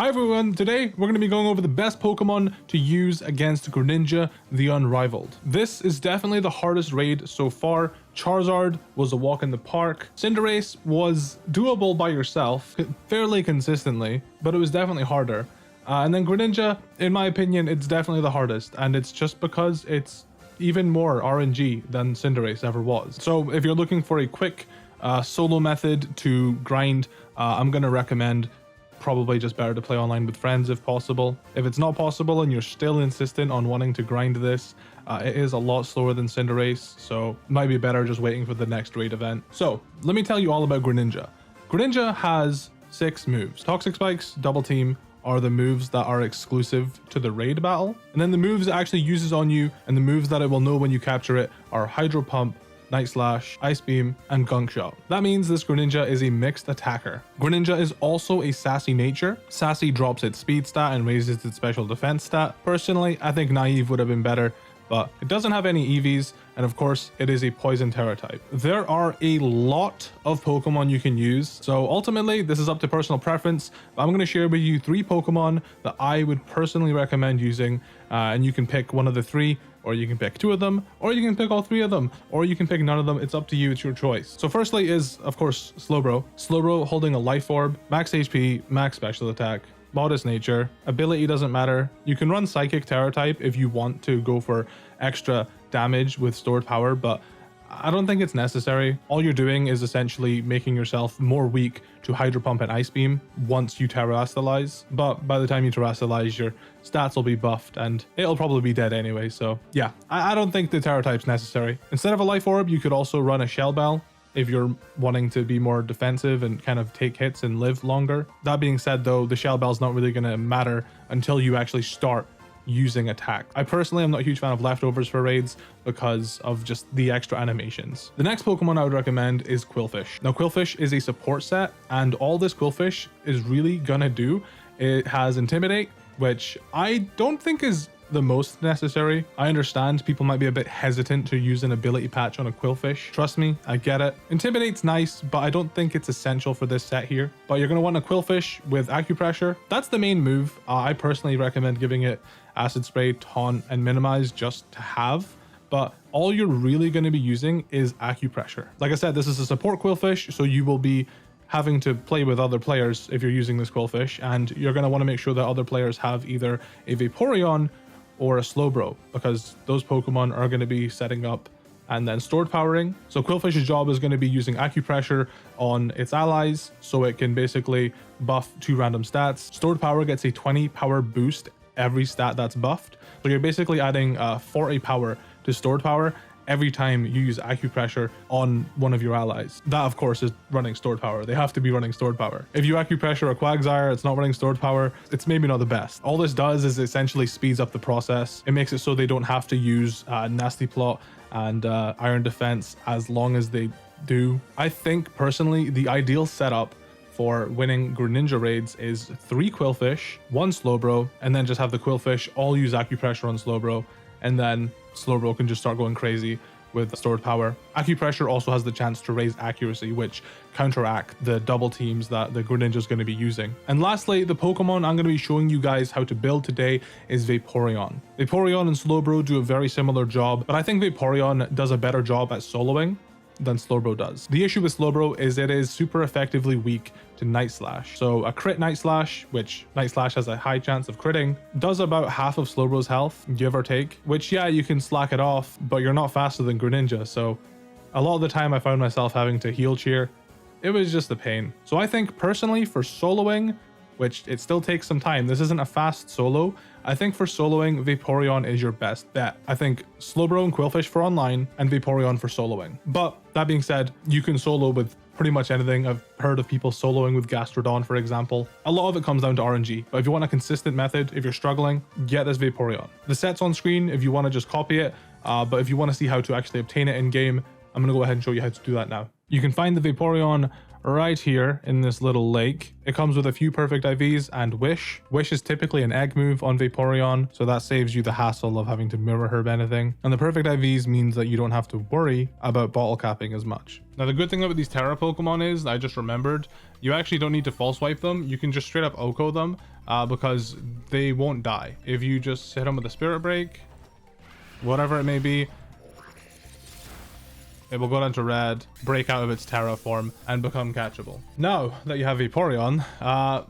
Hi everyone, today we're going to be going over the best Pokemon to use against Greninja the Unrivaled. This is definitely the hardest raid so far. Charizard was a walk in the park. Cinderace was doable by yourself fairly consistently, but it was definitely harder. And then Greninja, in my opinion, it's definitely the hardest, and it's just because it's even more RNG than Cinderace ever was. So if you're looking for a quick solo method to grind, I'm going to recommend probably just better to play online with friends if possible. If it's not possible and you're still insistent on wanting to grind this, it is a lot slower than Cinderace, so it might be better just waiting for the next raid event. So let me tell you all about Greninja. Greninja has 6 moves. Toxic Spikes, Double Team are the moves that are exclusive to the raid battle. And then the moves it actually uses on you and the moves that it will know when you capture it are Hydro Pump, Night Slash, Ice Beam, and Gunk Shot. That means this Greninja is a mixed attacker. Greninja is also a sassy nature. Sassy drops its speed stat and raises its special defense stat. Personally, I think Naive would have been better, but it doesn't have any EVs, and of course, it is a Poison Tera type. There are a lot of Pokemon you can use, so ultimately, this is up to personal preference, but I'm going to share with you 3 Pokemon that I would personally recommend using, and you can pick one of the 3, or you can pick 2 of them, or you can pick all 3 of them, or you can pick none of them. It's up to you, it's your choice. So firstly is, of course, Slowbro. Slowbro holding a Life Orb, max HP, max special attack, modest nature, ability doesn't matter. You can run Psychic Tera type if you want to go for extra damage with stored power, but I don't think it's necessary. All you're doing is essentially making yourself more weak to Hydro Pump and Ice Beam once you Terastallize, but by the time you Terastallize, your stats will be buffed and it'll probably be dead anyway, so yeah, I don't think the Tera type's necessary. Instead of a Life Orb, you could also run a Shell Bell if you're wanting to be more defensive and kind of take hits and live longer. That being said though, the Shell Bell's not really going to matter until you actually start using attack. I personally am not a huge fan of leftovers for raids because of just the extra animations. The next Pokemon I would recommend is Qwilfish. Now Qwilfish is a support set, and all this Qwilfish is really gonna do, it has Intimidate, which I don't think is the most necessary. I understand people might be a bit hesitant to use an ability patch on a Qwilfish. Trust me, I get it. Intimidate's nice, but I don't think it's essential for this set here. But you're going to want a Qwilfish with Acupressure. That's the main move. I personally recommend giving it Acid Spray, Taunt, and Minimize just to have. But all you're really going to be using is Acupressure. Like I said, this is a support Qwilfish, so you will be having to play with other players if you're using this Qwilfish, and you're going to want to make sure that other players have either a Vaporeon or a Slowbro, because those Pokemon are going to be setting up and then stored powering. So Qwilfish's job is going to be using Acupressure on its allies, so it can basically buff 2 random stats. Stored power gets a 20 power boost every stat that's buffed. So you're basically adding 40 power to stored power every time you use Acupressure on one of your allies. That of course is running stored power. They have to be running stored power. If you Acupressure a Quagsire, it's not running stored power, it's maybe not the best. All this does is essentially speeds up the process. It makes it so they don't have to use Nasty Plot and Iron Defense as long as they do. I think personally the ideal setup for winning Greninja raids is 3 Qwilfish, 1 Slowbro, and then just have the Qwilfish all use Acupressure on Slowbro, and then Slowbro can just start going crazy with stored power. Acupressure also has the chance to raise accuracy, which counteract the double teams that the Greninja is going to be using. And lastly, the Pokemon I'm going to be showing you guys how to build today is Vaporeon. Vaporeon and Slowbro do a very similar job, but I think Vaporeon does a better job at soloing than Slowbro does. The issue with Slowbro is it is super effectively weak to Night Slash. So a crit Night Slash, which Night Slash has a high chance of critting, does about half of Slowbro's health, give or take, which yeah, you can slack it off, but you're not faster than Greninja. So a lot of the time I found myself having to heal cheer. It was just a pain. So I think personally for soloing, which it still takes some time, this isn't a fast solo, I think for soloing, Vaporeon is your best bet. I think Slowbro and Qwilfish for online, and Vaporeon for soloing. But that being said, you can solo with pretty much anything. I've heard of people soloing with Gastrodon, for example. A lot of it comes down to RNG, but if you want a consistent method, if you're struggling, get this Vaporeon. The set's on screen if you want to just copy it, but if you want to see how to actually obtain it in game, I'm going to go ahead and show you how to do that now. You can find the Vaporeon right here in this little lake. It comes with a few perfect IVs and Wish. Wish is typically an egg move on Vaporeon, so that saves you the hassle of having to mirror herb anything. And the perfect IVs means that you don't have to worry about bottle capping as much. Now, the good thing about these Tera Pokemon is, I just remembered, you actually don't need to false wipe them. You can just straight up Oko them because they won't die. If you just hit them with a Spirit Break, whatever it may be, it will go down to red, break out of its Tera form, and become catchable. Now that you have Vaporeon,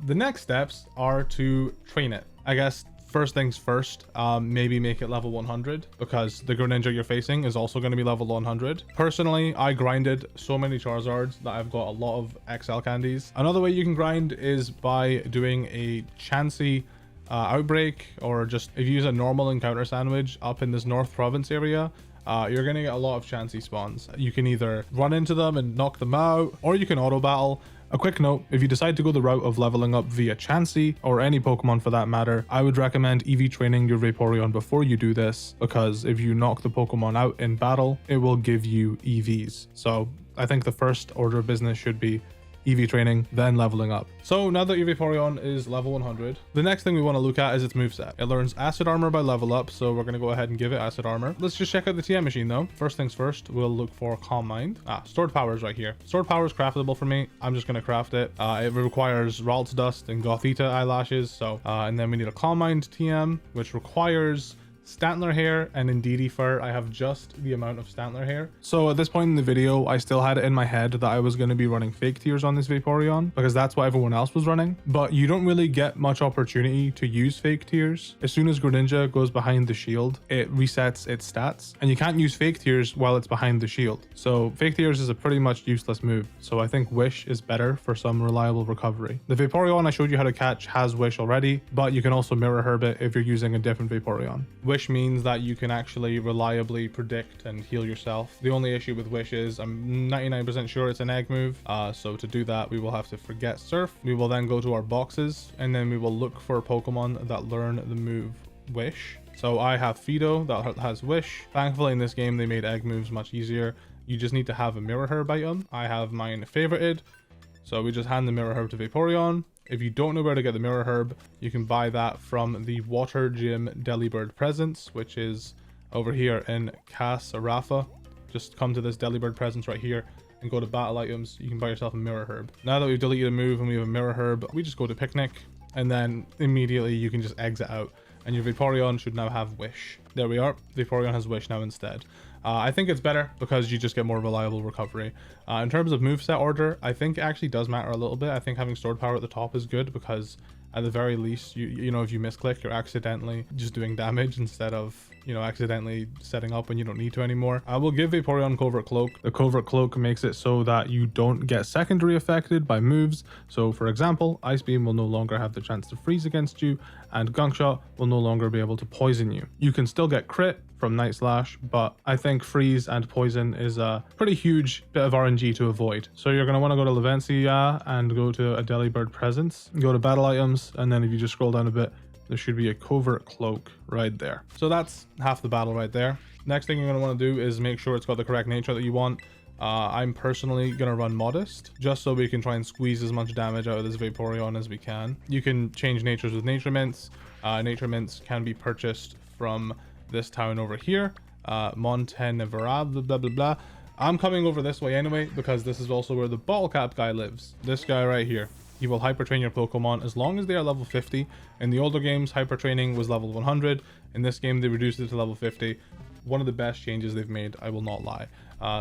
the next steps are to train it. I guess first things first, maybe make it level 100, because the Greninja you're facing is also going to be level 100. Personally, I grinded so many Charizards that I've got a lot of XL candies. Another way you can grind is by doing a Chansey outbreak, or just if you use a normal encounter sandwich up in this North Province area, you're gonna get a lot of Chansey spawns. You can either run into them and knock them out, or you can auto battle. A quick note, if you decide to go the route of leveling up via Chansey, or any Pokemon for that matter, I would recommend EV training your Vaporeon before you do this, because if you knock the Pokemon out in battle, it will give you EVs. So I think the first order of business should be EV training, then leveling up. So now that your Vaporeon is level 100, the next thing we want to look at is its moveset. It learns Acid Armor by level up, so we're going to go ahead and give it Acid Armor. Let's just check out the TM machine though. First things first, we'll look for Calm Mind. Stored Power is right here. Stored Power is craftable for me. I'm just going to craft it. It requires Ralts Dust and Gothita eyelashes, so and then we need a Calm Mind TM, which requires Stantler hair and Indeedee fur. I have just the amount of Stantler hair. So at this point in the video, I still had it in my head that I was going to be running fake tears on this Vaporeon because that's what everyone else was running. But you don't really get much opportunity to use fake tears. As soon as Greninja goes behind the shield, it resets its stats, and you can't use fake tears while it's behind the shield. So fake tears is a pretty much useless move. So I think Wish is better for some reliable recovery. The Vaporeon I showed you how to catch has Wish already, but you can also mirror herb it if you're using a different Vaporeon. Wish means that you can actually reliably predict and heal yourself. The only issue with Wish is I'm 99% sure it's an egg move. So to do that, we will have to forget Surf. We will then go to our boxes, and then we will look for Pokemon that learn the move Wish. So I have Fido that has Wish. Thankfully in this game, they made egg moves much easier. You just need to have a Mirror Herb item. I have mine favorited. So we just hand the Mirror Herb to Vaporeon. If you don't know where to get the Mirror Herb, you can buy that from the Water Gym Delibird Presence, which is over here in Kasarafa. Just come to this Delibird Presence right here and go to Battle Items. You can buy yourself a Mirror Herb. Now that we've deleted a move and we have a Mirror Herb, we just go to Picnic, and then immediately you can just exit out, and your Vaporeon should now have Wish. There we are. Vaporeon has Wish now instead. I think it's better because you just get more reliable recovery. In terms of moveset order, I think it actually does matter a little bit. I think having stored power at the top is good because at the very least, you know, if you misclick, you're accidentally just doing damage instead of, you know, accidentally setting up when you don't need to anymore. I will give Vaporeon Covert Cloak. The Covert Cloak makes it so that you don't get secondary affected by moves. So for example, Ice Beam will no longer have the chance to freeze against you, and Gunk Shot will no longer be able to poison you. You can still get crit from Night Slash, but I think freeze and poison is a pretty huge bit of RNG to avoid. So you're going to want to go to Levencia and go to a Delibird Presence, go to Battle Items, and then if you just scroll down a bit, there should be a Covert Cloak right there. So that's half the battle right there. Next thing you're going to want to do is make sure it's got the correct nature that you want. I'm personally going to run Modest, just so we can try and squeeze as much damage out of this Vaporeon as we can. You can change natures with Nature Mints. Nature Mints can be purchased from this town over here, Montenevera, blah, blah, blah, blah. I'm coming over this way anyway, because this is also where the ball cap guy lives. This guy right here. He will hyper train your Pokemon as long as they are level 50. In the older games, hyper training was level 100. In this game, they reduced it to level 50. One of the best changes they've made, I will not lie.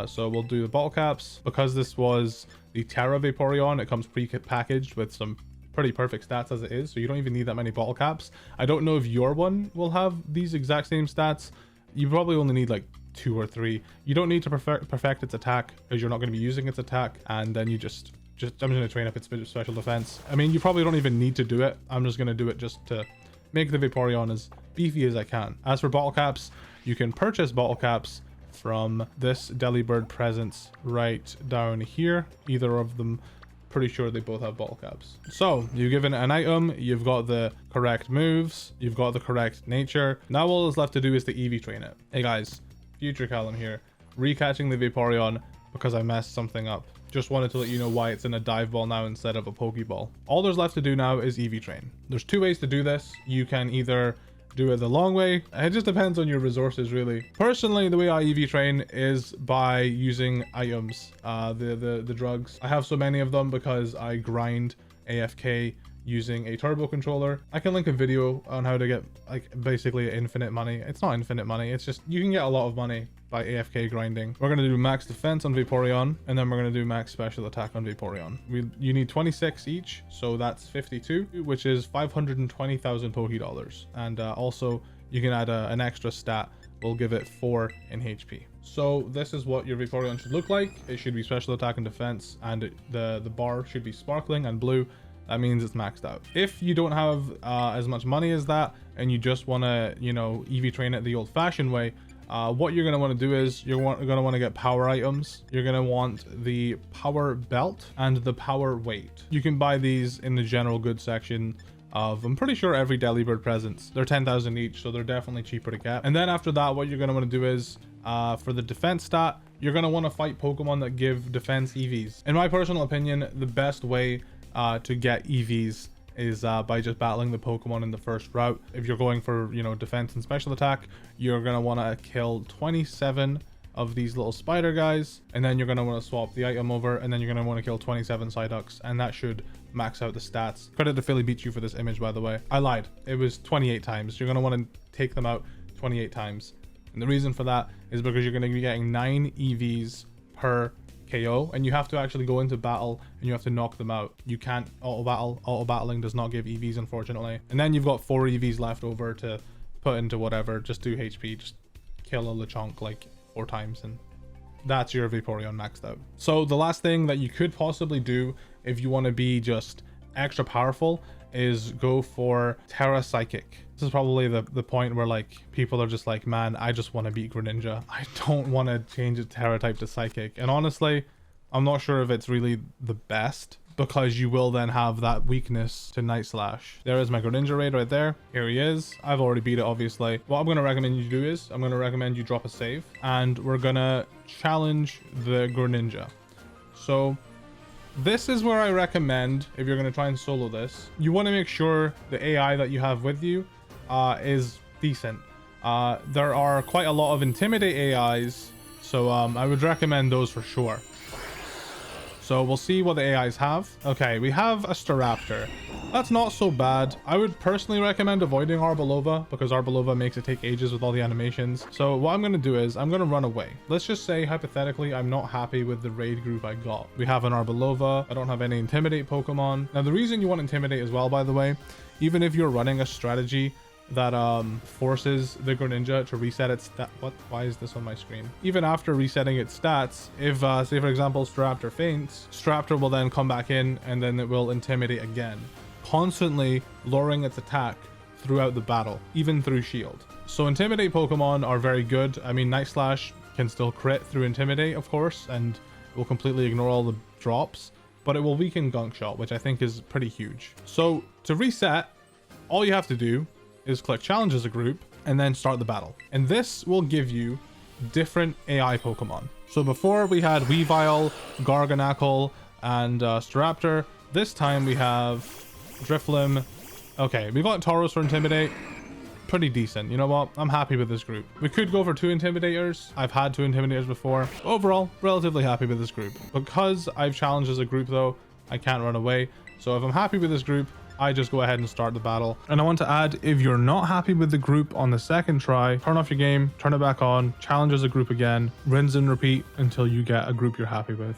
So we'll do the bottle caps. Because this was the Tera Vaporeon, it comes pre-packaged with some pretty perfect stats as it is, so you don't even need that many bottle caps. I don't know if your one will have these exact same stats. You probably only need like 2 or 3. You don't need to perfect its attack, because you're not going to be using its attack, and then you just I'm just going to train up its special defense. I mean, you probably don't even need to do it. I'm just going to do it just to make the Vaporeon as beefy as I can. As for bottle caps, you can purchase bottle caps from this Delibird Presence right down here. Either of them, pretty sure they both have bottle caps. So you've given an item, you've got the correct moves, you've got the correct nature. Now all that's left to do is to EV train it. Hey guys, Future Callum here, recatching the Vaporeon because I messed something up. Just wanted to let you know why it's in a dive ball now instead of a Pokeball. All there's left to do now is EV train. There's two ways to do this. You can either do it the long way. It just depends on your resources, really. Personally, the way I EV train is by using items, the drugs. I have so many of them because I grind AFK using a turbo controller. I can link a video on how to get like basically infinite money. It's not infinite money, it's just you can get a lot of money by AFK grinding. We're going to do max defense on Vaporeon, and then we're going to do max special attack on Vaporeon. You need 26 each, so that's 52, which is 520,000 Poké Dollars. And also you can add an extra stat. We'll give it 4 in HP. So this is what your Vaporeon should look like. It should be special attack and defense, and the bar should be sparkling and blue. That means it's maxed out. If you don't have as much money as that, and you just want to, you know, EV train it the old-fashioned way, what you're going to want to do is you're going to want to get power items. You're going to want the power belt and the power weight. You can buy these in the general goods section of, I'm pretty sure, every Delibird presents. They're 10,000 each, so they're definitely cheaper to get. And then after that, what you're going to want to do is for the defense stat, you're going to want to fight Pokemon that give defense EVs. In my personal opinion, the best way to get EVs is by just battling the Pokemon in the first route. If you're going for, you know, defense and special attack, you're going to want to kill 27 of these little spider guys, and then you're going to want to swap the item over, and then you're going to want to kill 27 Psyducks, and that should max out the stats. Credit to Philly Beat You for this image, by the way. I lied. It was 28 times. You're going to want to take them out 28 times. And the reason for that is because you're going to be getting 9 EVs per KO, and you have to actually go into battle and you have to knock them out. You can't auto battle. Auto battling does not give EVs, unfortunately. And then you've got 4 EVs left over to put into whatever. Just do HP, just kill a Lechonk like 4 times, and that's your Vaporeon maxed out. So the last thing that you could possibly do if you want to be just extra powerful is go for Tera Psychic. This is probably the point where like people are just like, man, I just want to beat Greninja. I don't want to change a Tera type to Psychic. And honestly, I'm not sure if it's really the best, because you will then have that weakness to Night Slash. There is my Greninja raid right there. Here he is. I've already beat it, obviously. What I'm going to recommend you do is I'm going to recommend you drop a save, and we're going to challenge the Greninja. So this is where I recommend, if you're going to try and solo this, you want to make sure the AI that you have with you is decent. There are quite a lot of Intimidate AIs, so I would recommend those for sure. So we'll see what the AIs have. Okay, we have a Staraptor. That's not so bad. I would personally recommend avoiding Arboliva, because Arboliva makes it take ages with all the animations. So what I'm going to do is I'm going to run away. Let's just say, hypothetically, I'm not happy with the raid group I got. We have an Arboliva. I don't have any Intimidate Pokemon. Now, the reason you want Intimidate as well, by the way, even if you're running a strategy that forces the Greninja to reset its stat. Why is this on my screen? Even after resetting its stats, if say for example Staraptor faints, Staraptor will then come back in, and then it will intimidate again, constantly lowering its attack throughout the battle, even through shield. So intimidate Pokemon are very good. I mean, Night Slash can still crit through intimidate, of course, and will completely ignore all the drops, but it will weaken Gunk Shot, which I think is pretty huge. So to reset, all you have to do is click challenge as a group and then start the battle, and this will give you different AI Pokemon. So before we had Weavile, Garganacl, and Staraptor. This time we have Drifloon. Okay, we got Tauros for Intimidate. Pretty decent. You know what? I'm happy with this group. We could go for 2 Intimidators. I've had 2 Intimidators before. Overall, relatively happy with this group. Because I've challenged as a group though, I can't run away. So if I'm happy with this group, I just go ahead and start the battle. And I want to add, if you're not happy with the group on the second try, turn off your game, turn it back on, challenge as a group again, rinse and repeat until you get a group you're happy with.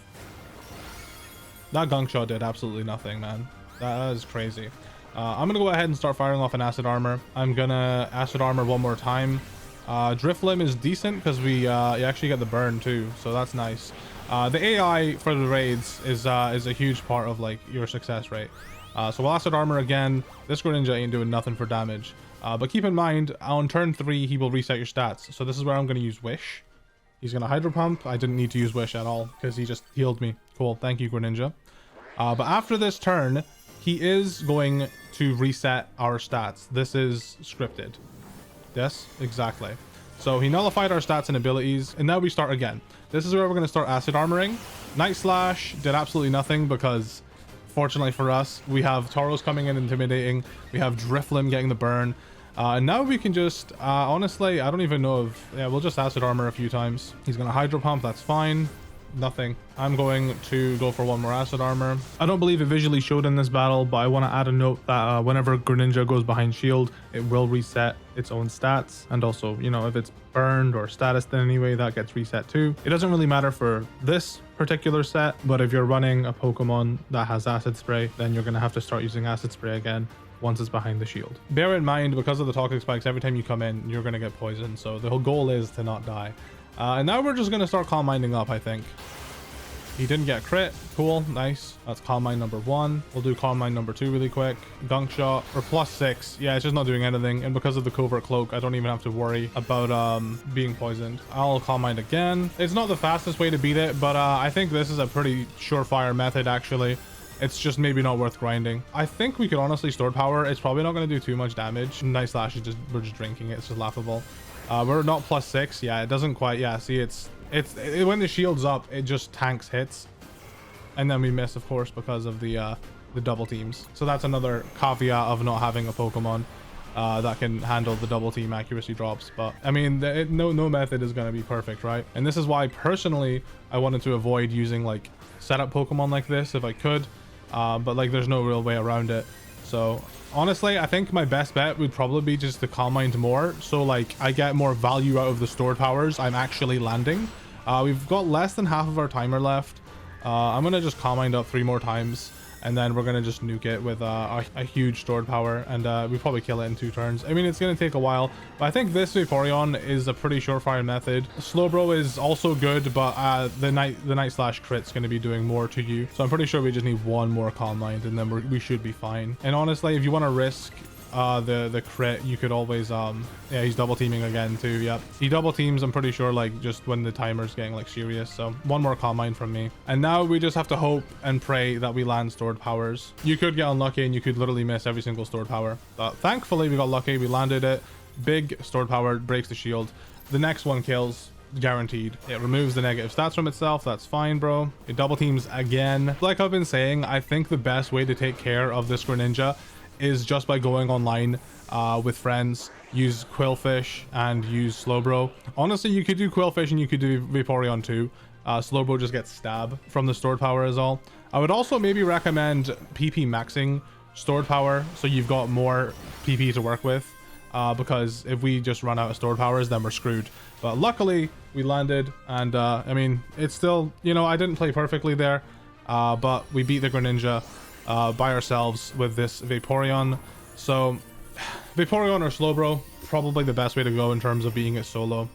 That Gunk Shot did absolutely nothing, man. That is crazy. I'm gonna go ahead and start firing off an Acid Armor. I'm gonna Acid Armor one more time. Drifloon is decent because you actually get the burn too, so that's nice. The AI for the raids is a huge part of like your success rate. So we'll Acid Armor again. This Greninja ain't doing nothing for damage. But keep in mind, on turn 3, he will reset your stats. So this is where I'm going to use Wish. He's going to Hydro Pump. I didn't need to use Wish at all because he just healed me. Cool. Thank you, Greninja. But after this turn, he is going to reset our stats. This is scripted. Yes, exactly. So he nullified our stats and abilities, and now we start again. This is where we're going to start acid armoring. Night Slash did absolutely nothing because, fortunately for us, we have Tauros coming in intimidating. We have Drifloon getting the burn. And now we can just, honestly, I don't even know if, yeah, we'll just acid armor a few times. He's going to hydro pump. That's fine. Nothing. I'm going to go for one more acid armor. I don't believe it visually showed in this battle, but I want to add a note that whenever Greninja goes behind shield, it will reset its own stats. And also, you know, if it's burned or status in any way, that gets reset too. It doesn't really matter for this particular set, but if you're running a Pokemon that has acid spray, then you're going to have to start using acid spray again once it's behind the shield. Bear in mind, because of the toxic spikes, every time you come in, you're going to get poisoned. So the whole goal is to not die. And now we're just going to start Calm Minding up, I think. He didn't get crit. Cool. Nice. That's Calm Mind number 1. We'll do Calm Mind number 2 really quick. Gunk Shot. Or +6. Yeah, it's just not doing anything. And because of the Covert Cloak, I don't even have to worry about being poisoned. I'll Calm Mind again. It's not the fastest way to beat it, but I think this is a pretty surefire method, actually. It's just maybe not worth grinding. I think we could honestly Stored Power. It's probably not going to do too much damage. Night Slash is just, we're just drinking it. It's just laughable. We're not +6. Yeah, it doesn't quite. Yeah, see, it's when the shield's up, it just tanks hits, and then we miss, of course, because of the double teams. So that's another caveat of not having a Pokemon that can handle the double team accuracy drops. But I mean, no method is going to be perfect, right? And this is why personally I wanted to avoid using like setup Pokemon like this if I could, but like there's no real way around it. So honestly, I think my best bet would probably be just to Calm Mind more, so like I get more value out of the stored powers I'm actually landing. We've got less than half of our timer left. I'm gonna just Calm Mind up 3 more times, and then we're gonna just nuke it with a huge stored power, and we probably kill it in 2 turns. I mean, it's gonna take a while, but I think this Vaporeon is a pretty surefire method. Slowbro is also good, but the night slash crit's gonna be doing more to you, so I'm pretty sure we just need 1 more Calm Mind, and then we should be fine. And honestly, if you want to risk the crit, you could always yeah, he's double teaming again too. Yep, he double teams, I'm pretty sure, like just when the timer's getting like serious. So 1 more Calm Mind from me, and now we just have to hope and pray that we land stored powers. You could get unlucky and you could literally miss every single stored power, but thankfully we got lucky. We landed it. Big stored power, breaks the shield. The next one kills, guaranteed. It removes the negative stats from itself. That's fine, bro. It double teams again. Like I've been saying, I think the best way to take care of this Greninja is just by going online with friends. Use Qwilfish and use Slowbro. Honestly, you could do Qwilfish and you could do Vaporeon too. Slowbro just gets stab from the stored power is all. I would also maybe recommend PP maxing stored power, so you've got more PP to work with, because if we just run out of stored powers, then we're screwed. But luckily we landed, and I mean, it's still, you know, I didn't play perfectly there, but we beat the Greninja by ourselves with this Vaporeon. So Vaporeon or Slowbro, probably the best way to go in terms of beating it solo.